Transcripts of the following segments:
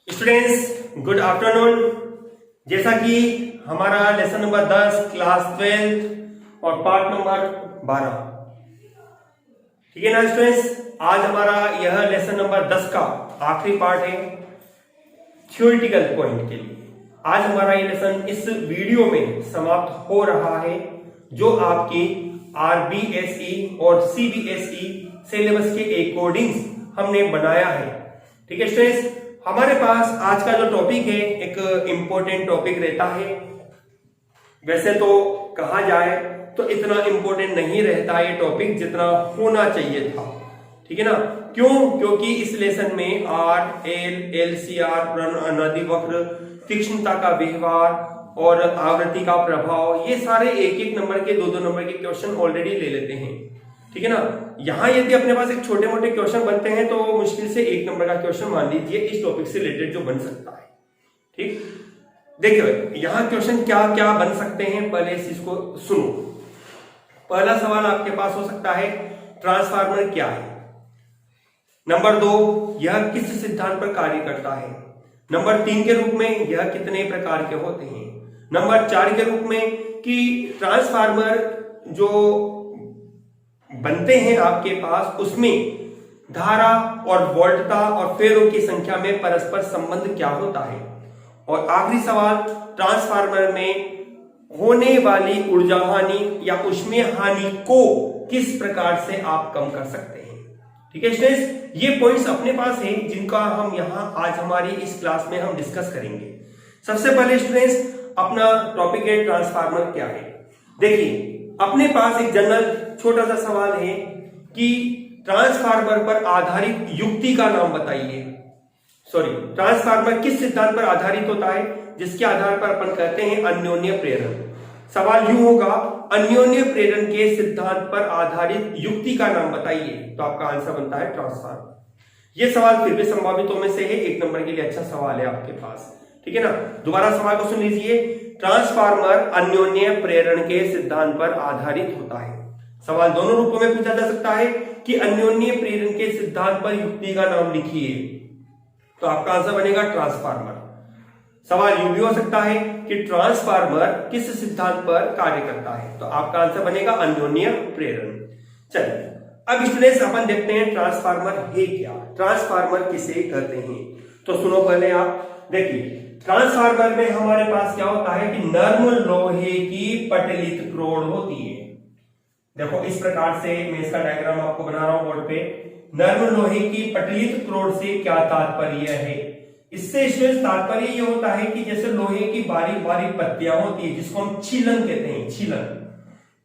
Students good afternoon. जैसा कि हमारा लेसन नंबर 10 क्लास 12 और पार्ट नंबर 12, ठीक है ना स्टूडेंट्स। आज हमारा यह लेसन नंबर 10 का आखिरी पार्ट है थ्योरेटिकल पॉइंट के लिए। आज हमारा ये लेसन इस वीडियो में समाप्त हो रहा है, जो आपके आरबीएसई और सीबीएसई सिलेबस के अकॉर्डिंग हमने बनाया है। ठीक है स्टूडेंट्स, हमारे पास आज का जो टॉपिक है एक इंपॉर्टेंट टॉपिक रहता है। वैसे तो कहा जाए तो इतना इंपॉर्टेंट नहीं रहता ये टॉपिक जितना होना चाहिए था, ठीक है ना। क्यों? क्योंकि इस लेसन में आर एल एलसीआर नदी वक्र, तीक्ष्णता का व्यवहार और आवृत्ति का प्रभाव, ये सारे एक एक नंबर के दो नंबर के क्वेश्चन ऑलरेडी ले लेते हैं, ठीक है ना। यहां यदि अपने पास एक छोटे मोटे क्वेश्चन बनते हैं तो मुश्किल से एक नंबर का क्वेश्चन मान लीजिए इस टॉपिक से रिलेटेड जो बन सकता है। ठीक, देखिए यहां क्वेश्चन क्या क्या बन सकते हैं, पहले इस चीज को सुनो। पहला सवाल आपके पास हो सकता है ट्रांसफार्मर क्या है। नंबर 2, यह किस सिद्धांत पर कार्य करता है। नंबर 3 के रूप में यह कितने प्रकार के होते हैं। नंबर 4 के रूप में कि ट्रांसफार्मर जो बनते हैं आपके पास उसमें धारा और वोल्टता और फेरों की संख्या में परस्पर संबंध क्या होता है। और आखिरी सवाल, ट्रांसफार्मर में होने वाली ऊर्जा हानि या ऊष्मीय हानि को किस प्रकार से आप कम कर सकते हैं। ठीक है स्टूडेंट्स, ये पॉइंट्स अपने पास हैं जिनका हम यहां आज हमारी इस क्लास में हम डिस्कस करेंगे। सबसे पहले स्टूडेंट्स अपना टॉपिक है ट्रांसफार्मर क्या है। देखिए अपने पास एक जनरल छोटा सा सवाल है कि ट्रांसफार्मर पर आधारित युक्ति का नाम बताइए। ट्रांसफार्मर किस सिद्धांत पर आधारित होता है, जिसके आधार पर अपन कहते हैं अन्योन्य प्रेरण। सवाल यूं होगा, अन्योन्य प्रेरण के सिद्धांत पर आधारित युक्ति का नाम बताइए, तो आपका आंसर बनता है ट्रांसफार्मर। यह सवाल फिर भी संभावितों में से है, एक नंबर के लिए अच्छा सवाल है आपके पास, ठीक है ना। दोबारा सवाल को सुन लीजिए, ट्रांसफार्मर अन्योन्य प्रेरण के सिद्धांत पर आधारित होता है। सवाल दोनों रूपों में पूछा जा सकता है कि अन्योन्य प्रेरण के सिद्धांत पर युक्ति का नाम लिखिए, तो आपका आंसर बनेगा ट्रांसफार्मर। सवाल यूं भी हो सकता है कि ट्रांसफार्मर किस सिद्धांत पर कार्य करता है, तो आपका आंसर बनेगा अन्योन्य प्रेरण। चलिए अब स्टूडेंट्स अपन देखते हैं ट्रांसफार्मर है क्या, ट्रांसफार्मर किसे कहते हैं। तो सुनो पहले आप, देखिए ट्रांसफार्मर में हमारे पास क्या होता है कि नर्म लोहे की पटलित क्रोड होती है। देखो इस प्रकार से मैं इसका डायग्राम आपको बना रहा हूं बोर्ड पे। नर्म लोहे की पटलित क्रोड से क्या तात्पर्य है, इससे तात्पर्य यह होता है कि जैसे लोहे की बारीक बारीक पत्तियां होती है जिसको हम छीलन कहते हैं, छीलन,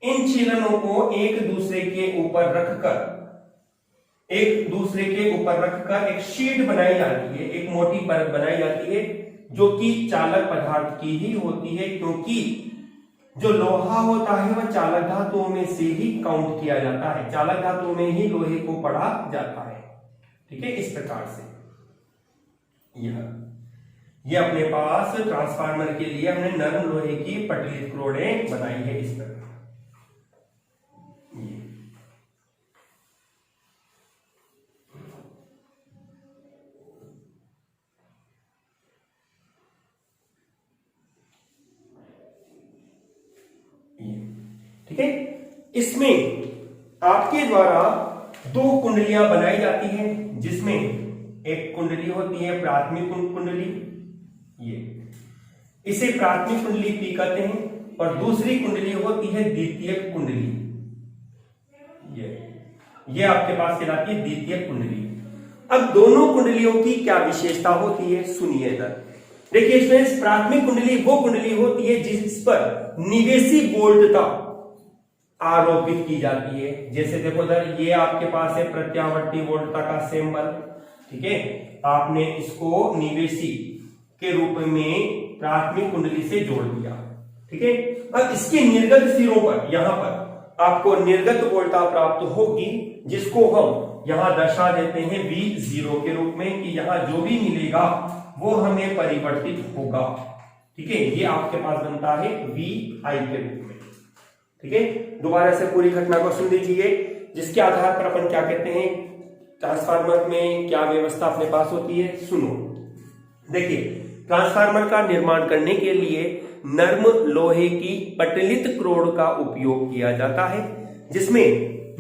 इन छीलनों को एक दूसरे के ऊपर रखकर एक शीट बनाई जाती है, एक मोटी परत बनाई जाती है जो कि चालक पदार्थ की ही होती है, क्योंकि जो लोहा होता है वह चालक धातुओं में से ही काउंट किया जाता है, चालक धातुओं में ही लोहे को पढ़ा जाता है। ठीक है, इस प्रकार से यह अपने पास ट्रांसफार्मर के लिए हमने नरम लोहे की पटलित क्रोडें बनाई है इस प्रकार। ठीक है, इसमें आपके द्वारा 2 कुंडलियां बनाई जाती हैं, जिसमें एक कुंडली होती है प्राथमिक कुंडली, इसे प्राथमिक कुंडली पी कहते हैं, और दूसरी कुंडली होती है द्वितीयक कुंडली, ये आपके पास कहलाती है द्वितीयक कुंडली। अब दोनों कुंडलियों की क्या विशेषता होती है सुनिए इधर। देखिए स्टूडेंट्स, प्राथमिक कुंडली वो कुंडली होती है जिस पर निवेशी वोल्टता आरोपित की जाती है। जैसे देखो इधर ये आपके पास है प्रत्यावर्ती वोल्टता का सिंबल, ठीक है, आपने इसको निवेशी के रूप में प्राथमिक कुंडली से जोड़ दिया, ठीक है। अब इसके निर्गत सिरों पर यहां पर आपको निर्गत वोल्टता प्राप्त होगी, जिसको हम यहां दर्शा देते हैं V0 के रूप में, कि यहां जो भी मिलेगा वो हमें परिवर्तित होगा, ठीक है। ये आपके पास बनता है VI के रूप में, ठीक है। दोबारा से पूरी घटना को सुन लीजिए, जिसके आधार पर अपन क्या कहते हैं ट्रांसफार्मर में क्या व्यवस्था अपने पास होती है। सुनो, देखिए, ट्रांसफार्मर का निर्माण करने के लिए नर्म लोहे की पटलित क्रोड का उपयोग किया जाता है, जिसमें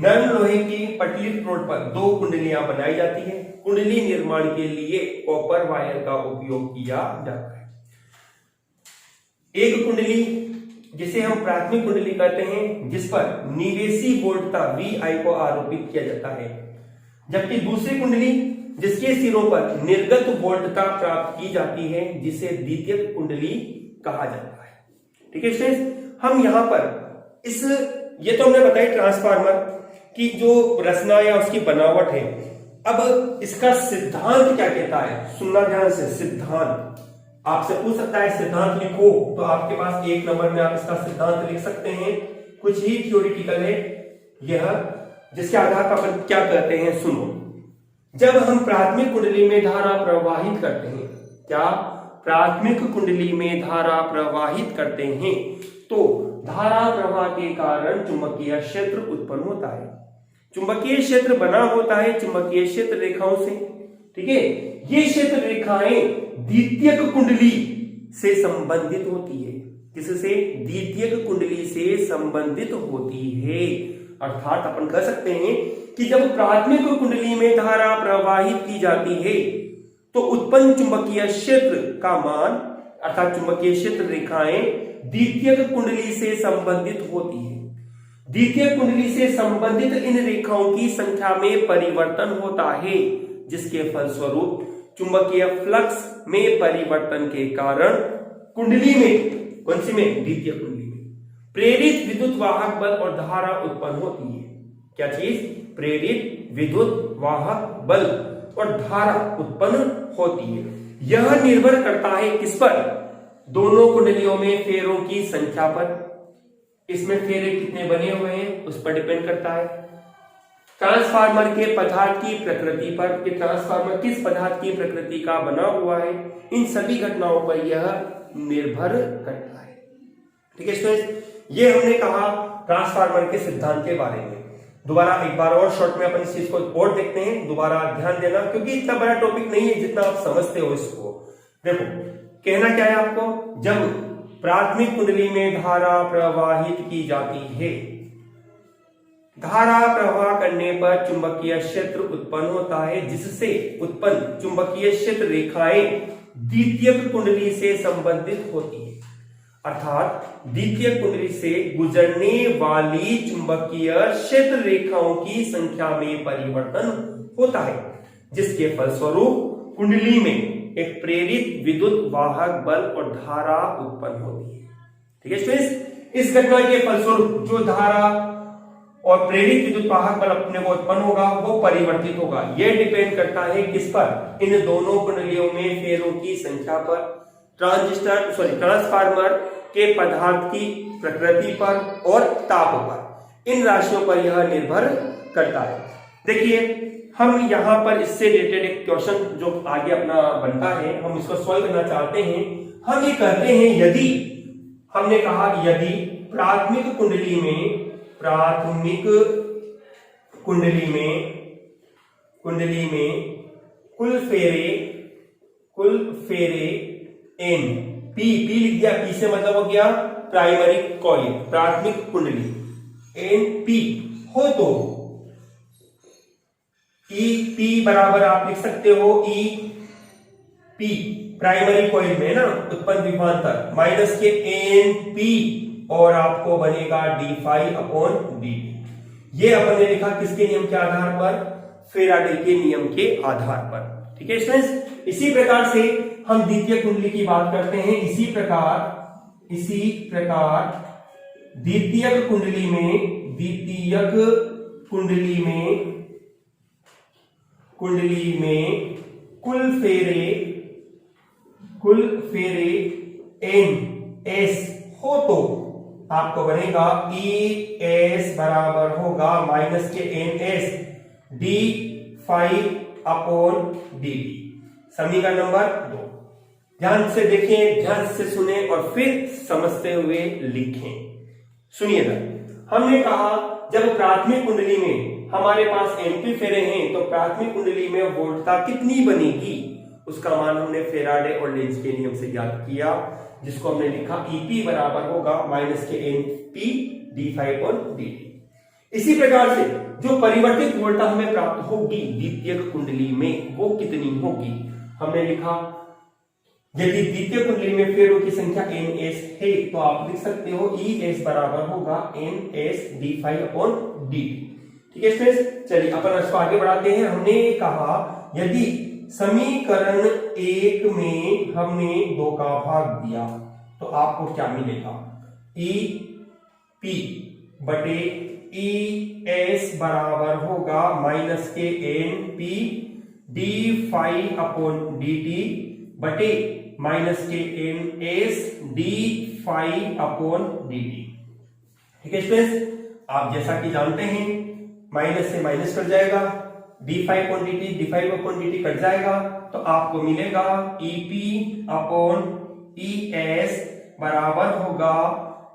नर्म लोहे की पटलित क्रोड पर 2 कुंडलियां बनाई जाती है। कुंडली निर्माण के लिए कॉपर वायर का उपयोग किया जाता है। एक कुंडली जिसे हम प्राथमिक कुंडली कहते हैं, जिस पर निवेशी वोल्टता VI को आरोपित किया जाता है, जबकि दूसरी कुंडली जिसके सिरों पर निर्गत वोल्टता प्राप्त की जाती है, जिसे द्वितीयक कुंडली कहा जाता है। ठीक है स्टूडेंट्स, हम यहां पर ये तो हमने बताया ट्रांसफार्मर की जो रचना या उसकी बनावट है। अब इसका सिद्धांत क्या कहता है, सुनना ध्यान से। सिद्धांत आपसे पूछ सकता है, सिद्धांत लिखो, तो आपके पास 1 नंबर में आप इसका सिद्धांत लिख सकते हैं। कुछ ही थ्योरेटिकल है यह, जिसके आधार पर अपन क्या कहते हैं, सुनो। जब हम प्राथमिक कुंडली में धारा प्रवाहित करते हैं, क्या प्राथमिक कुंडली में धारा प्रवाहित करते हैं, तो धारा प्रवाह के कारण चुंबकीय क्षेत्र उत्पन्न होता है। चुंबकीय क्षेत्र बना होता है चुंबकीय क्षेत्र रेखाओं से। ठीक है, ये क्षेत्र रेखाएं द्वितीयक कुंडली से संबंधित होती है। किससे? द्वितीयक कुंडली से संबंधित होती है। अर्थात अपन कह सकते हैं कि जब प्राथमिक कुंडली में धारा प्रवाहित की जाती है, तो उत्पन्न चुंबकीय क्षेत्र का मान, अर्थात चुंबकीय क्षेत्र रेखाएं द्वितीयक कुंडली से संबंधित होती है। द्वितीयक कुंडली से संबंधित इन रेखाओं की संख्या में परिवर्तन होता है, जिसके फलस्वरूप चुंबकीय फ्लक्स में परिवर्तन के कारण कुंडली में, कौन सी में? द्वितीय कुंडली में प्रेरित विद्युत वाहक बल और धारा उत्पन्न होती है। क्या चीज? प्रेरित विद्युत वाहक बल और धारा उत्पन्न होती है। यह निर्भर करता है किस पर? दोनों कुंडलियों में फेरों की संख्या पर। इसमें फेरे कितने बने हुए हैं उस पर डिपेंड करता है। ट्रांसफार्मर के पदार्थ की प्रकृति पर, कि ट्रांसफार्मर किस पदार्थ की प्रकृति का बना हुआ है, इन सभी घटनाओं पर यह निर्भर करता है। ठीक है स्टूडेंट्स, ये हमने कहा ट्रांसफार्मर के सिद्धांत के बारे में। दोबारा एक बार और शॉर्ट में अपन इस चीज को और देखते हैं। दोबारा ध्यान देना, क्योंकि इतना बड़ा टॉपिक नहीं है जितना आप समझते हो इसको। देखो, कहना क्या है आपको, जब प्राथमिक कुंडली में धारा प्रवाहित की जाती है, धारा प्रवाह करने पर चुंबकीय क्षेत्र उत्पन्न होता है, जिससे उत्पन्न चुंबकीय क्षेत्र रेखाएं द्वितीयक कुंडली से संबंधित होती है। अर्थात द्वितीय कुंडली से गुजरने वाली चुंबकीय क्षेत्र रेखाओं की संख्या में परिवर्तन होता है, जिसके फलस्वरूप कुंडली में एक प्रेरित विद्युत वाहक बल और धारा उत्पन्न होती है। ठीक है स्टूडेंट्स, इस घटना के फलस्वरूप जो धारा और प्रेरित विद्युत वाहक बल अपने को उत्पन्न होगा वो परिवर्तित होगा। यह डिपेंड करता है किस पर? इन दोनों कुंडलियों में फेरों की संख्या पर, ट्रांसफार्मर के पदार्थ की प्रकृति पर और ताप पर। इन राशियों पर यह निर्भर करता है। देखिए, हम यहां पर इससे रिलेटेड एक क्वेश्चन जो आगे अपना बनता है, हम इसको सॉल्व करना चाहते हैं। हम ये कहते हैं, यदि हमने कहा यदि प्राथमिक कुंडली में कुल फेरे एन, पी लिख दिया, पी से मतलब हो गया प्राइमरी कॉइल, प्राथमिक कुंडली, एन पी हो तो ई पी बराबर आप लिख सकते हो ई पी प्राइमरी कॉइल में ना उत्पन्न विभवांतर माइनस के एन पी और आपको बनेगा d∅/dt। ये अपन ने लिखा किसके नियम के आधार पर? फेराडे के नियम के आधार पर। ठीक है स्टूडेंट्स, इसी प्रकार से हम द्वितीय कुंडली की बात करते हैं। इसी प्रकार द्वितीयक कुंडली में कुल फेरे एन एस हो तो आपको बनेगा ES बराबर होगा माइनस के NS d∅/dt। समीकरण नंबर 2। ध्यान से देखें, ध्यान से सुने और फिर समझते हुए लिखें। सुनिएगा, हमने कहा जब प्राथमिक कुंडली में हमारे पास NP फेरे हैं तो प्राथमिक कुंडली में वोल्टता कितनी बनेगी उसका मान हमने फेराडे और लेंज के नियम से ज्ञात किया, जिसको हमने लिखा EP बराबर होगा -kNP d∅dt। इसी प्रकार से जो परिवर्तित वोल्टता हमें प्राप्त होगी द्वितीयक कुंडली में वो कितनी होगी, हमने लिखा यदि द्वितीय कुंडली में फेरों की संख्या ns है तो आप लिख सकते हो ES बराबर होगा ns d∅dt। ठीक है स्टूडेंट्स, चलिए अपन इसको आगे बढ़ाते हैं। हमने कहा यदि समीकरण 1 में हमने 2 का भाग दिया तो आपको क्या मिलेगा, EP बटे ES बराबर होगा -kNP d∅dt बटे -kNS d∅dt। ठीक है स्टूडेंट्स, आप जैसा कि जानते हैं माइनस से माइनस कट जाएगा, d∅dt कट जाएगा तो आपको मिलेगा EP अपॉन ES बराबर होगा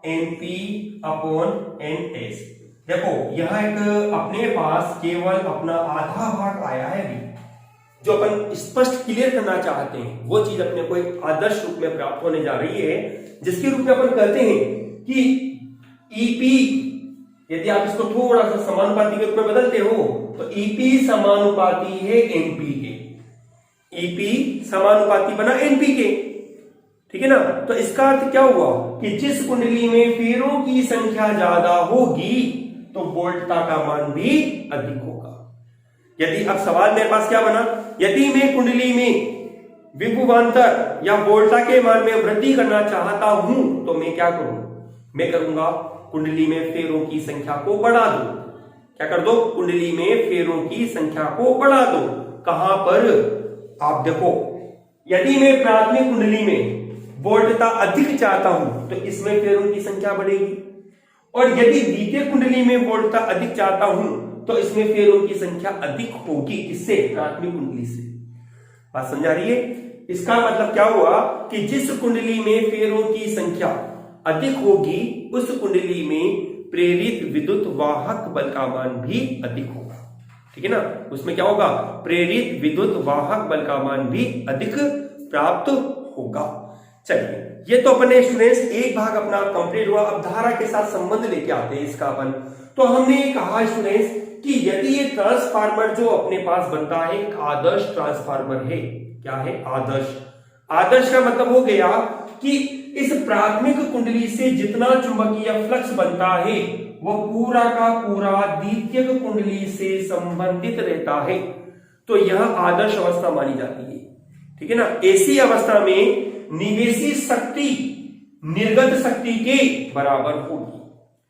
NP अपॉन NS। देखो यह एक अपने पास केवल अपना आधा भाग आया है अभी, जो अपन स्पष्ट क्लियर करना चाहते हैं वो चीज अपने को एक आदर्श रूप में प्राप्त होने जा रही है, जिसके रूप में अपन कहते हैं कि EP, यदि आप इसको थोड़ा सा समानुपाती के रूप में बदलते हो तो EP समानुपाती है NP के, EP समानुपाती बना NP के। ठीक है ना, तो इसका अर्थ क्या हुआ कि जिस कुंडली में फेरों की संख्या ज्यादा होगी तो वोल्टता का मान भी अधिक होगा। यदि अब सवाल मेरे पास क्या बना, यदि मैं कुंडली में विभवांतर या वोल्टता के मान में वृद्धि करना चाहता हूं तो मैं क्या करूं, मैं करूंगा कुंडली में फेरों की संख्या को बढ़ा दो। क्या कर दो, कुंडली में फेरों की संख्या को बढ़ा दो। कहां पर, आप देखो यदि मैं प्राथमिक कुंडली में वोल्टता अधिक चाहता हूं तो इसमें फेरों की संख्या बढ़ेगी, और यदि द्वितीय कुंडली में वोल्टता अधिक चाहता हूं तो इसमें फेरों की संख्या अधिक होगी। किससे, प्राथमिक कुंडली से। बात समझा रही है? इसका मतलब क्या हुआ कि जिस कुंडली में फेरों की संख्या अधिक होगी उस कुंडली में प्रेरित विद्युत वाहक बल का मान भी अधिक होगा। ठीक है ना, उसमें क्या होगा, प्रेरित विद्युत वाहक बल का मान भी अधिक प्राप्त होगा। चलिए, ये तो अपने स्टूडेंट्स एक भाग अपना कंप्लीट हुआ। अब धारा के साथ संबंध लेके आते हैं इसका अपन। तो हमने कहा स्टूडेंट्स कि यदि ये ट्रांसफार्मर जो अपने पास बनता है एक आदर्श ट्रांसफार्मर है। क्या है, आदर्श। आदर्श का मतलब हो गया कि इस प्राथमिक कुंडली से जितना चुंबकीय फ्लक्स बनता है वो पूरा का पूरा द्वितीयक कुंडली से संबंधित रहता है, तो यह आदर्श अवस्था मानी जाती है। ठीक है ना, ऐसी अवस्था में निवेशित शक्ति निर्गत शक्ति के बराबर होगी।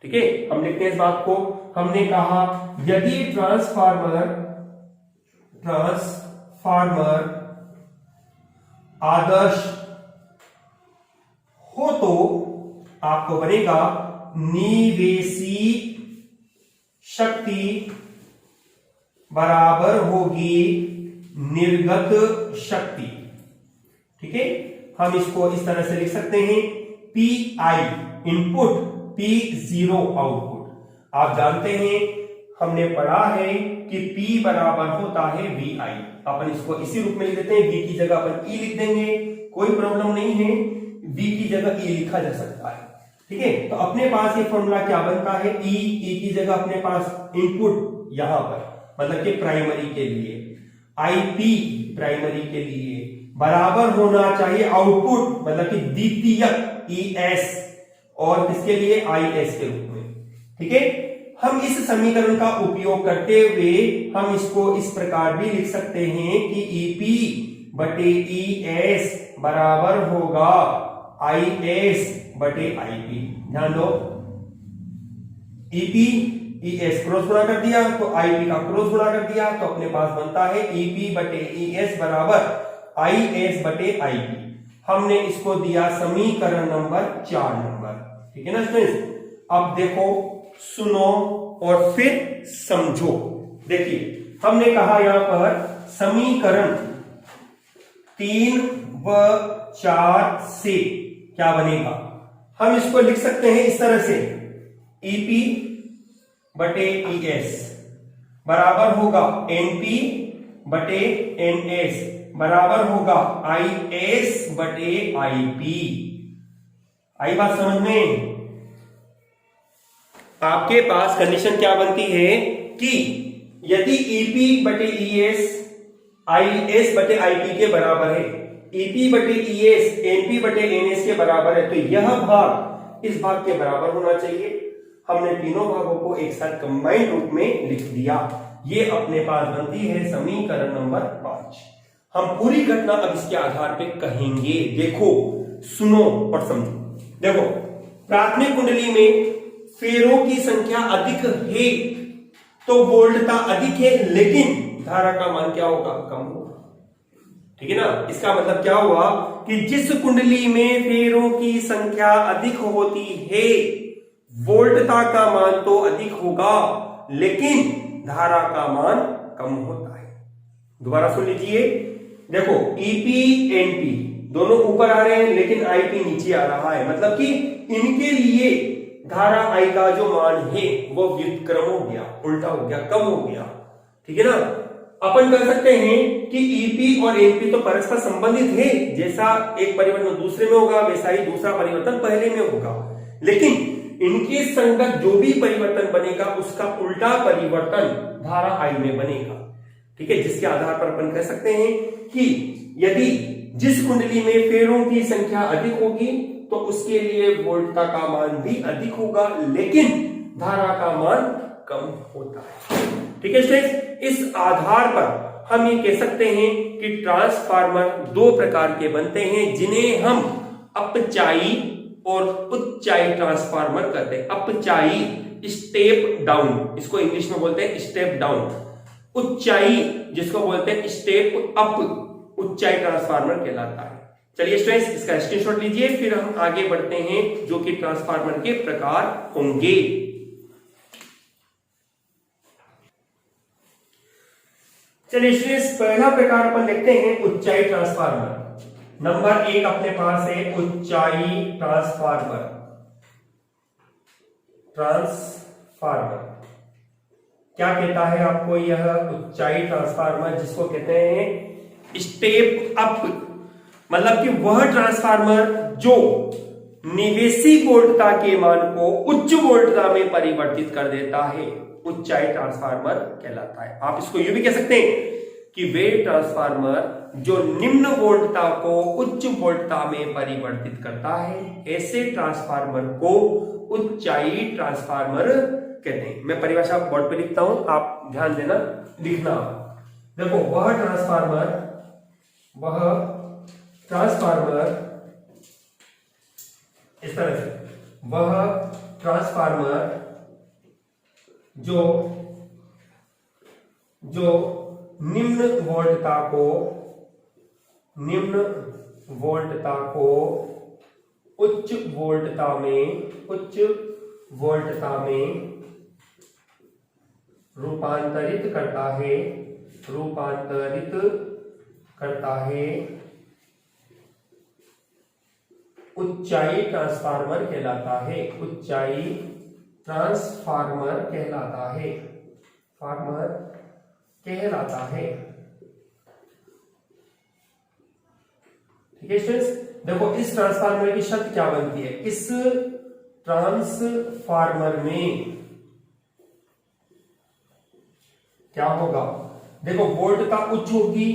ठीक है, हम लिखते हैं इस बात को। हमने कहा यदि ट्रांसफार्मर आदर्श हो तो आपको बनेगा निवेशी शक्ति बराबर होगी निर्गत शक्ति। ठीक है, हम इसको इस तरह से लिख सकते हैं PI इनपुट, P0 आउटपुट। आप जानते हैं, हमने पढ़ा है कि P बराबर होता है VI। अपन इसको इसी रूप में लिख देते हैं, V की जगह अपन E लिख देंगे, कोई प्रॉब्लम नहीं है। V की जगह E लिखा जा सकता है। ठीक है, तो अपने पास ये फॉर्मूला क्या बनता है, E की जगह अपने पास इनपुट यहां पर मतलब कि प्राइमरी के लिए, IP प्राइमरी के लिए बराबर होना चाहिए आउटपुट मतलब कि द्वितीयक ES, और इसके लिए IS के रूप में। ठीक है, हम इस समीकरण का उपयोग करते हुए हम इसको इस प्रकार भी लिख सकते हैं कि EP बटे ES बराबर होगा IS बटे IP। ध्यान दो, EP ES क्रॉस गुणा कर दिया तो IP का क्रॉस गुणा कर दिया, तो अपने पास बनता है EP बटे ES बराबर IS बटे IP। हमने इसको दिया समीकरण नंबर 4 नंबर। ठीक है ना स्टूडेंट्स, अब देखो, सुनो और फिर समझो। देखिए, हमने कहा यहां पर समीकरण 3 व 4 से क्या बनेगा, हम इसको लिख सकते हैं इस तरह से, EP बटे ES बराबर होगा NP बटे एन एस बराबर होगा आई एस बटे आई पी। आई बात समझ में? आपके पास कंडीशन क्या बनती है कि यदि ईपी बटे ईएस आई एस बटे आई पी के बराबर है, ईपी बटे ईएस एनपी बटे एनएस के बराबर है, तो यह भाग इस भाग के बराबर होना चाहिए। हमने तीनों भागों को एक साथ कंबाइंड रूप में लिख दिया। ये अपने पास बनती है समीकरण नंबर 5। हम पूरी घटना अब इसके आधार पे कहेंगे। देखो, सुनो और समझो। देखो, प्राथमिक कुंडली में फेरों की संख्या अधिक है तो वोल्टता अधिक है, लेकिन धारा का मान क्या होगा? कम होगा। ठीक है ना? इसका मतलब क्या हुआ कि जिस कुंडली में फेरों की संख्या अधिक होती है वोल्टता का मान तो अधिक होगा, लेकिन धारा का मान कम होता है। दोबारा सुन लीजिए। देखो, ईपी एनपी दोनों ऊपर आ रहे हैं, लेकिन आईपी नीचे आ रहा है। मतलब कि इनके लिए धारा आई का जो मान है वो व्युत्क्रम हो गया, उल्टा हो गया, कम हो गया। ठीक है ना? अपन कह सकते हैं कि ईपी और एनपी तो परस्पर संबंधित है। जैसा एक परिवर्तन दूसरे में होगा, वैसा ही दूसरा परिवर्तन पहले में होगा, लेकिन इनके संगत जो भी परिवर्तन बनेगा उसका उल्टा परिवर्तन धारा आई में बनेगा। ठीक है? जिसके आधार पर अपन कह सकते हैं कि यदि जिस कुंडली में फेरों की संख्या अधिक होगी तो उसके लिए वोल्टता का मान भी अधिक होगा, लेकिन धारा का मान कम होता है। ठीक है स्टूडेंट्स? इस आधार पर हम ये कह सकते हैं कि ट्रांसफार्मर दो प्रकार के बनते हैं, जिन्हें हम अपचाई और उच्चाई ट्रांसफार्मर कहते हैं। अपचाई स्टेप डाउन, इसको इंग्लिश में बोलते हैं स्टेप डाउन। उच्चाई जिसको बोलते हैं स्टेप अप, उच्चाई ट्रांसफार्मर कहलाता है। चलिए स्टूडेंट्स, इसका स्क्रीनशॉट लीजिए, फिर हम आगे बढ़ते हैं जो कि ट्रांसफार्मर के प्रकार होंगे। चलिए स्टूडेंट्स, पहला प्रकार अपन देखते हैं उच्चाई ट्रांसफार्मर। नंबर 1 अपने पास है उच्चाई ट्रांसफार्मर। ट्रांसफार्मर क्या कहता है आपको? यह उच्चाई ट्रांसफार्मर जिसको कहते हैं स्टेप अप, मतलब कि वह ट्रांसफार्मर जो निवेशी वोल्टता के मान को उच्च वोल्टता में परिवर्तित कर देता है, उच्चाई ट्रांसफार्मर कहलाता है। आप इसको यूं भी कह सकते हैं कि वे ट्रांसफार्मर जो निम्न वोल्टता को उच्च वोल्टता में परिवर्तित करता है, ऐसे ट्रांसफार्मर को उच्चाई ट्रांसफार्मर कहते हैं। मैं परिभाषा बोर्ड पे लिखता हूं, आप ध्यान देना, लिखना। देखो, वह ट्रांसफार्मर इस तरह से, वह ट्रांसफार्मर जो निम्न वोल्टता को उच्च वोल्टता में रूपांतरित करता है उच्चाई ट्रांसफार्मर कहलाता है। उच्चाई ट्रांसफार्मर कहलाता है। ठीक है स्टूडेंट्स? देखो, इस ट्रांसफार्मर की शर्त क्या बनती है? इस ट्रांसफार्मर में क्या होगा? देखो, वोल्टता उच्च होगी,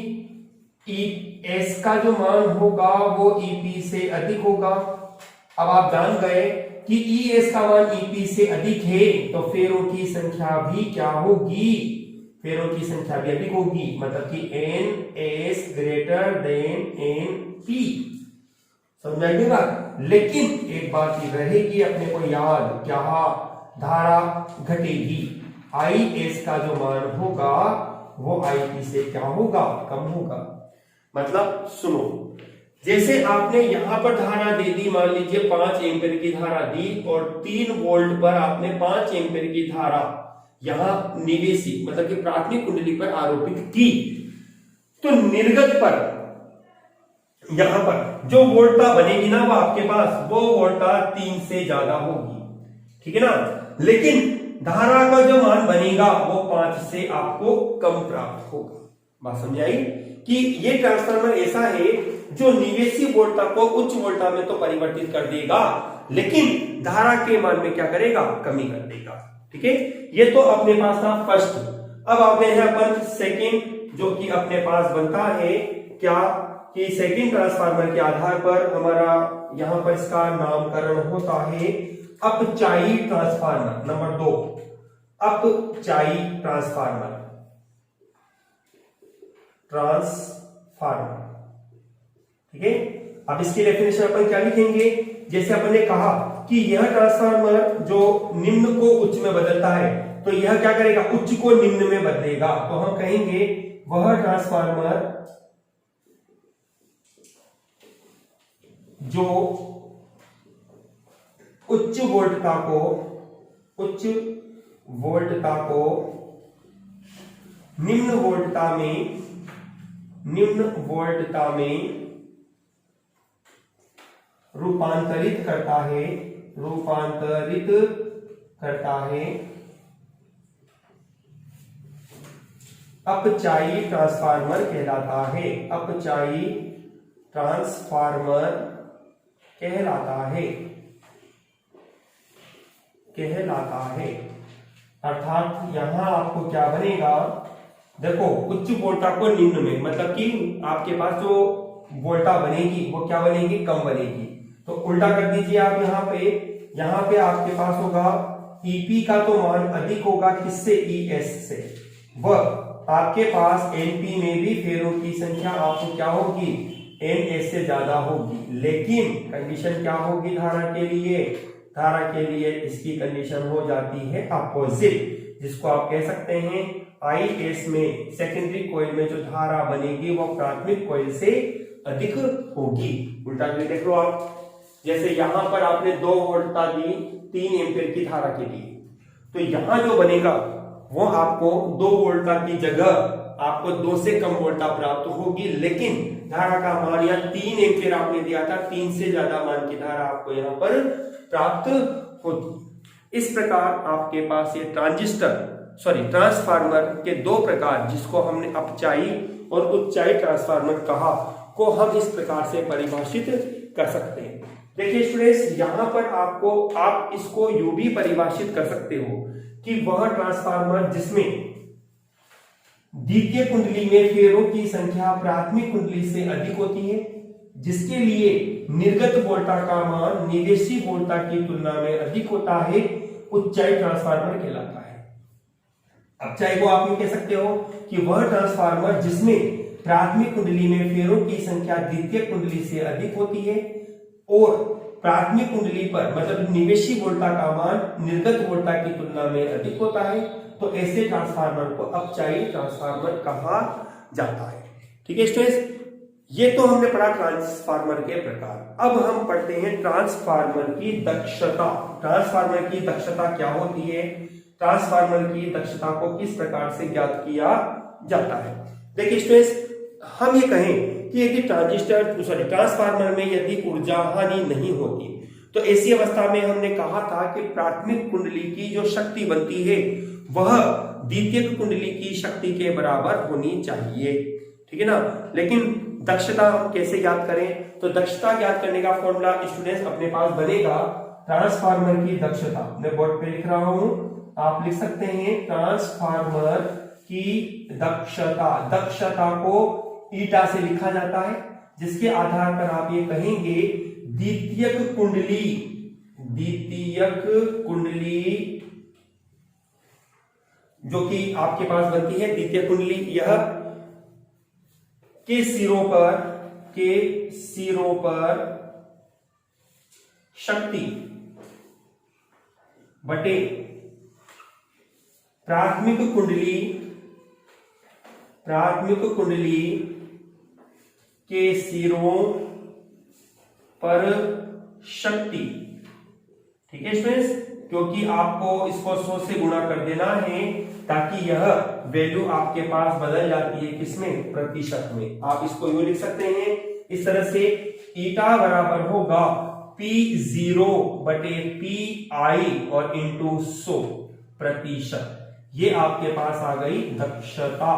एस का जो मान होगा वो ईपी से अधिक होगा। अब आप जान गए कि एस का मान ईपी से अधिक है तो फेरों की संख्या भी क्या होगी? फेरों की संख्या भी अधिक होगी, मतलब कि N S greater than N P. समझाइए बात? लेकिन एक बात ही रहेगी अपने को याद, क्या? धारा घटेगी। आई एस का जो मान होगा वो आई पी से क्या होगा? कम होगा। मतलब सुनो, जैसे आपने यहां पर धारा दे दी, मान लीजिए 5 एम्पीयर की धारा दी और 3 वोल्ट पर आपने 5 एम्पीयर की धारा यहां निवेशी मतलब कि प्राथमिक कुंडली पर आरोपित की, तो निर्गत पर यहां पर जो वोल्टता बनेगी ना वो आपके पास वो वोल्टता 3 से ज्यादा होगी। ठीक है ना? लेकिन धारा का जो मान बनेगा वो 5 से आपको कम प्राप्त होगा। बात समझ आई कि ये ट्रांसफार्मर ऐसा है जो निवेशी वोल्टता को उच्च वोल्टता में तो परिवर्तित कर देगा, लेकिन धारा के मान में क्या करेगा, कमी कर देगा। ठीक है, ये तो अपने पास था फर्स्ट। अब आ गए हैं अपन सेकंड, जो कि अपने पास बनता है क्या कि सेकंड ट्रांसफार्मर के आधार पर हमारा यहां पर इसका नामकरण होता है अपचायी ट्रांसफार्मर। नंबर 2, अपचायी ट्रांसफार्मर। ठीक है, अब इसकी डेफिनेशन अपन क्या लिखेंगे, जैसे अपन ने कहा कि यह ट्रांसफार्मर जो निम्न को उच्च में बदलता है, तो यह क्या करेगा, उच्च को निम्न में बदलेगा। तो हम कहेंगे वह ट्रांसफार्मर जो उच्च वोल्टता को निम्न वोल्टता में रूपांतरित करता है अपचायी ट्रांसफार्मर कहलाता है। अपचायी ट्रांसफार्मर कहलाता है। अर्थात यहां आपको क्या बनेगा, देखो उच्च वोल्टता को निम्न में, मतलब कि आपके पास जो वोल्टता बनेगी वो क्या बनेगी, कम बनेगी। तो उल्टा कर दीजिए आप यहाँ पे आपके पास होगा ईपी का तो मान अधिक होगा किससे, ईएस से। वह आपके पास एनपी में भी फेरों की संख्या आपको क्या होगी, एनएस से ज्यादा होगी। लेकिन कंडीशन क्या होगी धारा के लिए इसकी कंडीशन हो जाती है अपोजिट, जिसको आप कह सकते हैं आईएस में सेकेंडरी कॉइल में जो धारा बनेगी वो प्राथमिक कॉइल से अधिक होगी। उल्टा भी देख लो आप, जैसे यहां पर आपने 2 वोल्टता दी 3 एम्पीयर की धारा के लिए, तो यहां जो बनेगा वो आपको 2 वोल्टता की जगह आपको 2 से कम वोल्टता प्राप्त होगी, लेकिन धारा का मान या 3 एम्पीयर आपने दिया था, 3 से ज्यादा मान की धारा आपको यहाँ पर प्राप्त होती। इस प्रकार आपके पास ये ट्रांसफार्मर के 2 प्रकार, जिसको हमने अपचायी और उच्चाई ट्रांसफार्मर कहा, को हम इस प्रकार से परिभाषित कर सकते हैं। देखिए स्टूडेंट्स, यहां पर आप इसको यूं भी परिभाषित कर सकते हो कि वह ट्रांसफार्मर जिसमें द्वितीय कुंडली में फेरों की संख्या प्राथमिक कुंडली से अधिक होती है, जिसके लिए निर्गत वोल्टता का मान निवेशी वोल्टता की तुलना में अधिक होता है, उच्चाई ट्रांसफार्मर कहलाता है। अपचाई को आप कह सकते हो कि वह ट्रांसफार्मर जिसमें प्राथमिक कुंडली में फेरों की संख्या द्वितीय कुंडली से अधिक होती है और प्राथमिक कुंडली पर मतलब निवेशी वोल्टता का मान निर्गत वोल्टता की तुलना में अधिक होता है, तो ऐसे ट्रांसफार्मर को अपचायी ट्रांसफार्मर कहा जाता है। ठीक है स्टूडेंट्स, ये तो हमने पढ़ा ट्रांसफार्मर के प्रकार। अब हम पढ़ते हैं ट्रांसफार्मर की दक्षता। ट्रांसफार्मर की दक्षता क्या होती है, ट्रांसफार्मर की दक्षता को किस प्रकार से ज्ञात किया जाता है। देखिए स्टूडेंट्स, हम ये कहें कि यदि ट्रांसफार्मर में यदि ऊर्जा हानि नहीं होती, तो ऐसी अवस्था में हमने कहा था कि प्राथमिक कुंडली की जो शक्ति बनती है वह द्वितीय कुंडली की शक्ति के बराबर होनी चाहिए। ठीक है ना। लेकिन दक्षता हम कैसे ज्ञात करें, तो दक्षता ज्ञात करने का फॉर्मूला स्टूडेंट्स अपने पास बनेगा ट्रांसफार्मर की दक्षता। मैं बोर्ड पे लिख रहा हूं, आप लिख सकते हैं ट्रांसफार्मर की दक्षता को ईटा से लिखा जाता है, जिसके आधार पर आप ये कहेंगे द्वितीयक कुंडली जो कि आपके पास बनती है द्वितीय कुंडली, यह के सिरों पर शक्ति बटे प्राथमिक कुंडली के सिरों पर शक्ति। ठीक है स्टूडेंट्स, क्योंकि आपको इसको 100 से गुणा कर देना है ताकि यह वैल्यू आपके पास बदल जाती है किसमें, प्रतिशत में। आप इसको यूं लिख सकते हैं इस तरह से, ईटा बराबर होगा P0 बटे PI और इंटू 100 प्रतिशत। ये आपके पास आ गई दक्षता।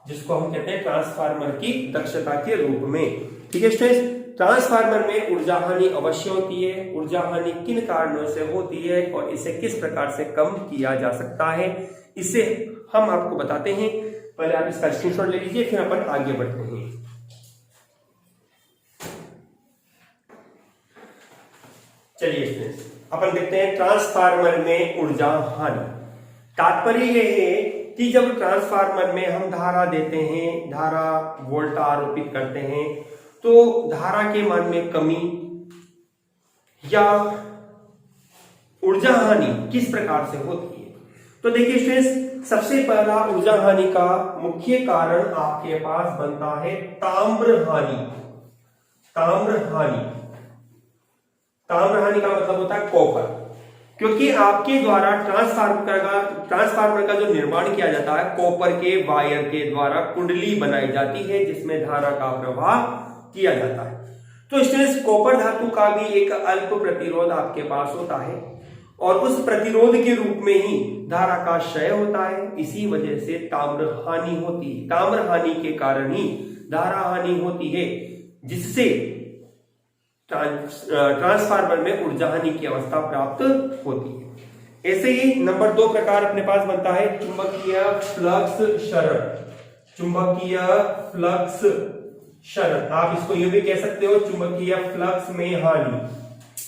जिसको हम कहते हैं ट्रांसफार्मर की दक्षता के रूप में। ठीक है स्टूडेंट्स, ट्रांसफार्मर में ऊर्जा हानि अवश्य होती है। ऊर्जा हानि किन कारणों से होती है और इसे किस प्रकार से कम किया जा सकता है, इसे हम आपको बताते हैं। पहले आप इसका स्क्रीनशॉट ले लीजिए, फिर अपन आगे बढ़ते हैं। चलिए स्टूडेंट्स, अपन देखते हैं ट्रांसफार्मर में ऊर्जा हानि। तात्पर्य यह है कि जब ट्रांसफार्मर में हम धारा देते हैं, धारा वोल्ट आरोपित करते हैं, तो धारा के मान में कमी या ऊर्जा हानि किस प्रकार से होती है। तो देखिए स्टूडेंट्स, सबसे पहला ऊर्जा हानि का मुख्य कारण आपके पास बनता है ताम्र हानि। ताम्र हानि, ताम्र हानि का मतलब होता है कॉपर, क्योंकि आपके द्वारा ट्रांसफार्मर का जो निर्माण किया जाता है कॉपर के वायर के द्वारा कुंडली बनाई जाती है जिसमें धारा का प्रवाह किया जाता है। तो स्टूडेंट्स, कॉपर धातु का भी एक अल्प प्रतिरोध आपके पास होता है और उस प्रतिरोध के रूप में ही धारा का क्षय होता है। इसी वजह से ताम्र हानि होती है। ताम्र हानि के कारण ही धारा हानि होती है, जिससे ट्रांसफार्मर में ऊर्जा हानि की अवस्था प्राप्त होती है। ऐसे ही नंबर 2 प्रकार अपने पास बनता है चुंबकीय फ्लक्स क्षरण। चुंबकीय फ्लक्स क्षरण, आप इसको यूं भी कह सकते हो चुंबकीय फ्लक्स में हानि,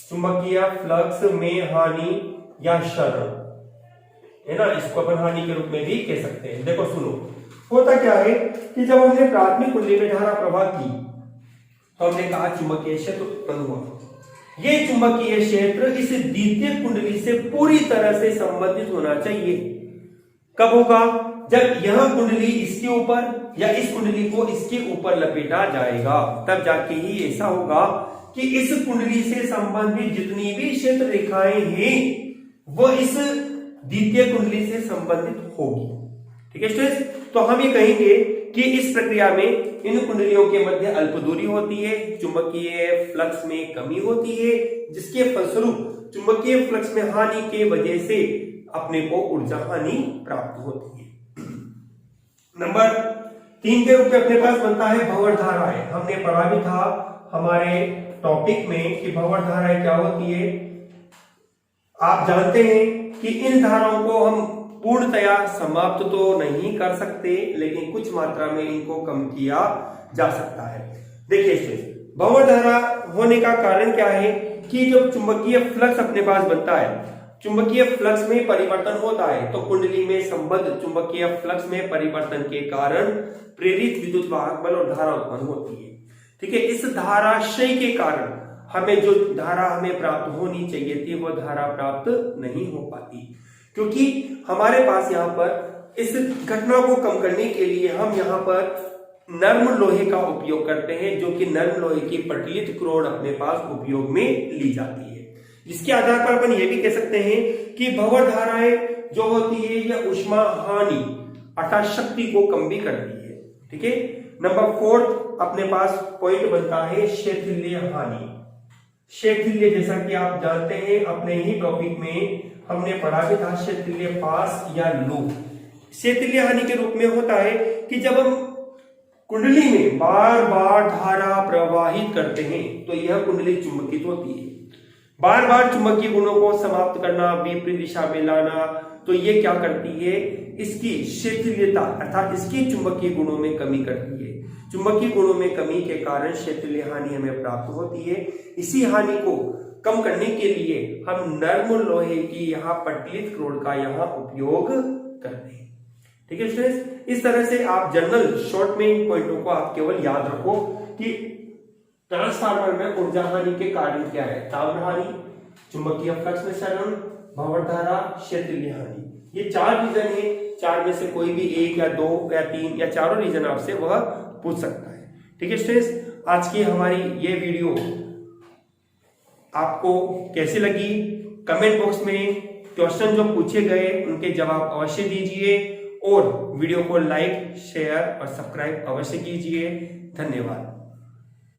चुंबकीय फ्लक्स में हानि या क्षरण, है ना। इसको अपन हानि के रूप में भी कह सकते हैं। देखो सुनो, होता क्या है कि जब हमने प्राथमिक कुंडली में धारा प्रवाह की तो हमने कहा चुंबकीय क्षेत्र उत्पन्न हुआ। ये चुंबकीय क्षेत्र इस द्वितीय कुंडली से पूरी तरह से संबंधित होना चाहिए। कब होगा? जब यह कुंडली इसके ऊपर या इस कुंडली को इसके ऊपर लपेटा जाएगा, तब जाके ही ऐसा होगा कि इस कुंडली से संबंधित जितनी भी क्षेत्र रेखाएं हैं वो इस द्वितीय कुंडली से संबंधित होगी। ठीक है स्टूडेंट्स, तो हम ये कहेंगे कि इस प्रक्रिया में इन कुंडलियों के मध्य अल्प दूरी होती है, चुंबकीय फ्लक्स में कमी होती है, जिसके फलस्वरूप चुंबकीय फ्लक्स में हानि के वजह से अपने को ऊर्जा हानि प्राप्त होती है। नंबर 3 के रूप में अपने पास बनता है भंवर धाराएं। हमने पढ़ा भी था हमारे टॉपिक में कि भंवर धाराएं क्या होती है। आप जानते हैं कि इन धाराओं को हम पूर्णतया समाप्त तो नहीं कर सकते, लेकिन कुछ मात्रा में इनको कम किया जा सकता है। देखिए स्टूडेंट्स, भंवर धारा होने का कारण क्या है कि जब चुंबकीय फ्लक्स अपने पास बनता है, चुंबकीय फ्लक्स में परिवर्तन होता है, तो कुंडली में संबद्ध चुंबकीय फ्लक्स में परिवर्तन के कारण प्रेरित विद्युत वाहक बल और धारा उत्पन्न होती है। ठीक है, इस धाराशय के कारण हमें जो धारा हमें प्राप्त होनी चाहिए थी वो धारा प्राप्त नहीं हो पाती, क्योंकि हमारे पास यहाँ पर इस घटना को कम करने के लिए हम यहाँ पर नर्म लोहे का उपयोग करते हैं, जो कि नर्म लोहे की पटलित क्रोड अपने पास उपयोग में ली जाती है। जिसके आधार पर अपन ये भी कह सकते हैं कि भंवर धाराएं जो होती है यह ऊष्मा हानि अर्थात शक्ति को कम भी करती है। ठीक है, नंबर 4 अपने पास पॉइंट बनता है शैथिल्य हानि। शैथिल्य, जैसा कि आप जानते हैं अपने ही टॉपिक में हमने पढ़ा भी था, शैथिल्य पास या लूप। शैथिल्य हानि के रूप में होता है कि जब हम कुंडली में बार बार धारा प्रवाहित करते हैं तो यह कुंडली चुंबकित होती है। बार बार चुंबकीय गुणों को समाप्त करना, विपरीत दिशा में लाना, तो ये क्या करती है, इसकी शैथिल्यता अर्थात इसकी चुंबकीय गुणों में कमी करती है। चुंबकीय गुणों में कमी के कारण शैथिल्य हानि हमें प्राप्त होती है। इसी हानि को कम करने के लिए हम नर्म लोहे की यहाँ पटलित क्रोड का यहाँ उपयोग करते हैं। ठीक है स्टूडेंट्स, इस तरह से आप जनरल शॉर्ट में इन पॉइंटों को आप केवल याद रखो कि ट्रांसफार्मर में ऊर्जा हानि के कारण क्या है। ताम्र हानि, चुंबकीय फ्लक्स में क्षरण, भंवर धारा, शैथिल्य हानि। ये 4 रीजन है। 4 में से कोई भी 1 या 2 या 3 या चारों रीजन आपसे वह पूछ सकता है। ठीक है स्टूडेंट्स, आज की हमारी ये वीडियो आपको कैसी लगी? कमेंट बॉक्स में क्वेश्चन जो पूछे गए उनके जवाब अवश्य दीजिए और वीडियो को लाइक, शेयर और सब्सक्राइब अवश्य कीजिए। धन्यवाद।